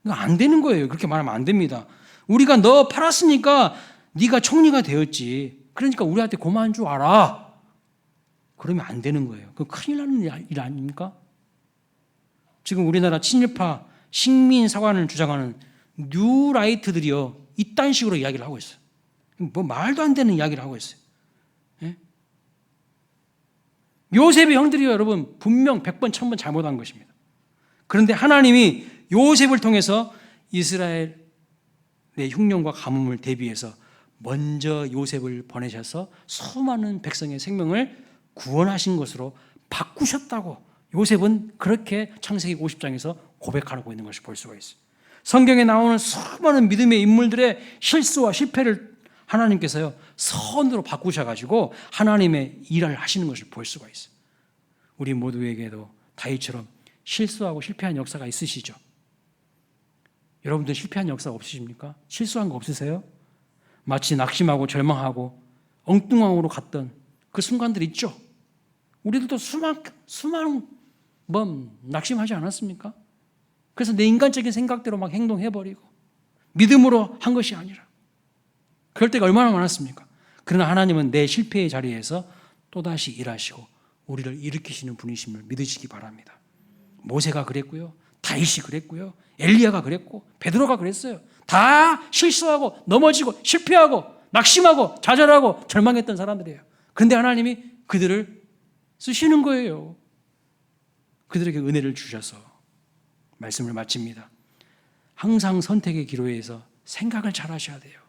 안 되는 거예요. 그렇게 말하면 안 됩니다. 우리가 너 팔았으니까 네가 총리가 되었지. 그러니까 우리한테 고마운 줄 알아. 그러면 안 되는 거예요. 그 큰일 나는 일 아닙니까? 지금 우리나라 친일파 식민사관을 주장하는 뉴라이트들이요 이딴 식으로 이야기를 하고 있어요. 뭐 말도 안 되는 이야기를 하고 있어요. 예? 요셉의 형들이요 여러분 분명 100번 1000번 잘못한 것입니다. 그런데 하나님이 요셉을 통해서 이스라엘의 흉년과 가뭄을 대비해서 먼저 요셉을 보내셔서 수많은 백성의 생명을 구원하신 것으로 바꾸셨다고 요셉은 그렇게 창세기 50장에서 고백하고 있는 것을 볼 수가 있어요. 성경에 나오는 수많은 믿음의 인물들의 실수와 실패를 하나님께서요 선으로 바꾸셔가지고 하나님의 일을 하시는 것을 볼 수가 있어요. 우리 모두에게도 다윗처럼 실수하고 실패한 역사가 있으시죠? 여러분들 실패한 역사 없으십니까? 실수한 거 없으세요? 마치 낙심하고 절망하고 엉뚱함으로 갔던 그 순간들 있죠? 우리들도 수많은 낙심하지 않았습니까? 그래서 내 인간적인 생각대로 막 행동해버리고 믿음으로 한 것이 아니라 그럴 때가 얼마나 많았습니까? 그러나 하나님은 내 실패의 자리에서 또다시 일하시고 우리를 일으키시는 분이심을 믿으시기 바랍니다. 모세가 그랬고요. 다윗이 그랬고요. 엘리야가 그랬고 베드로가 그랬어요. 다 실수하고 넘어지고 실패하고 낙심하고 좌절하고 절망했던 사람들이에요. 그런데 하나님이 그들을 쓰시는 거예요. 그들에게 은혜를 주셔서 말씀을 마칩니다. 항상 선택의 기로에서 생각을 잘 하셔야 돼요.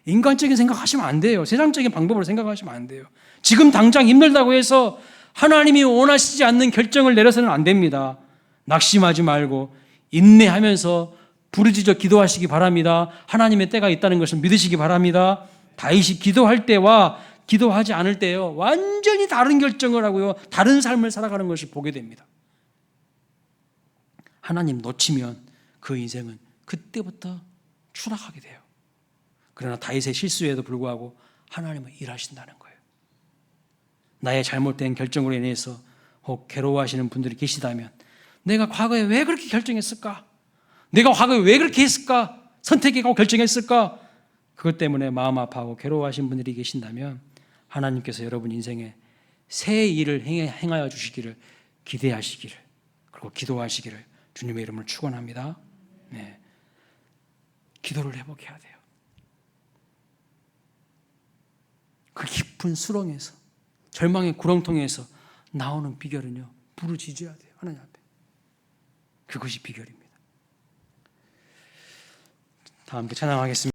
인간적인 생각하시면 안 돼요. 세상적인 방법으로 생각하시면 안 돼요. 지금 당장 힘들다고 해서 하나님이 원하시지 않는 결정을 내려서는 안 됩니다. 낙심하지 말고 인내하면서 부르짖어 기도하시기 바랍니다. 하나님의 때가 있다는 것을 믿으시기 바랍니다. 다윗이 기도할 때와 기도하지 않을 때요 완전히 다른 결정을 하고요 다른 삶을 살아가는 것을 보게 됩니다. 하나님 놓치면 그 인생은 그때부터 추락하게 돼요. 그러나 다윗의 실수에도 불구하고 하나님은 일하신다는 거예요. 나의 잘못된 결정으로 인해서 혹 괴로워하시는 분들이 계시다면 내가 과거에 왜 그렇게 결정했을까? 내가 과거에 왜 그렇게 했을까? 선택하고 결정했을까? 그것 때문에 마음 아파하고 괴로워하시는 분들이 계신다면 하나님께서 여러분 인생에 새 일을 행하여 주시기를 기대하시기를 그리고 기도하시기를 주님의 이름을 축원합니다. 네. 기도를 회복해야 돼요. 그 깊은 수렁에서 절망의 구렁텅이에서 나오는 비결은요 부르짖어야 돼요. 하나님 앞에. 그것이 비결입니다. 다 함께 찬양하겠습니다.